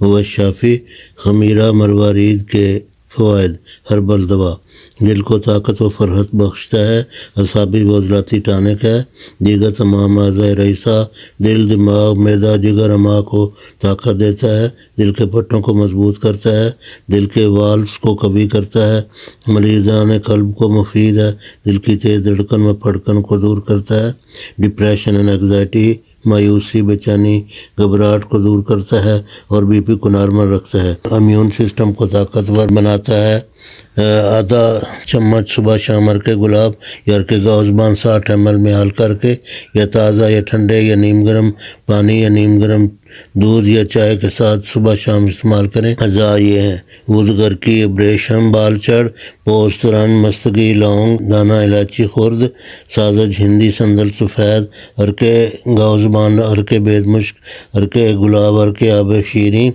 वशाफ़ी खमीरा मरवारीद के फ़वाइद हर्बल दवा दिल को ताकत व फरहत बख्शता है। असाबी व उज़लाती टानिक है। दीगर तमाम अज़ाए रईसा दिल, दिमाग, मैदा, जिगर, अमा को ताकत देता है। दिल के पट्टों को मजबूत करता है। दिल के वाल्व्स को कवी करता है। मरीज़ान क़ल्ब को मुफीद है। दिल की तेज़ धड़कन व फड़कन को दूर करता है। डिप्रेशन एंड एंग्जाइटी, मायूसी, बेचैनी, घबराहट को दूर करता है और बीपी को नॉर्मल रखता है। इम्यून सिस्टम को ताकतवर बनाता है। आधा चम्मच सुबह शाम अर्के गुलाब या अर्के गाउज़बान 60 ml में हल करके या ताज़ा या ठंडे या नीम गर्म पानी या नीम गर्म दूध या चाय के साथ सुबह शाम इस्तेमाल करें। अज़ा ये हैं वुदगर की ब्रेशम, बालचड़, पोस्तरन, मस्तगी, लौंग, दाना इलायची खुर्द, साज़ज, हिंदी, संदल, सफ़ेद, अर्के गाउज़बान, अर्के बेद मुश्क, अर्के गुलाब, अर्के आब शीरी।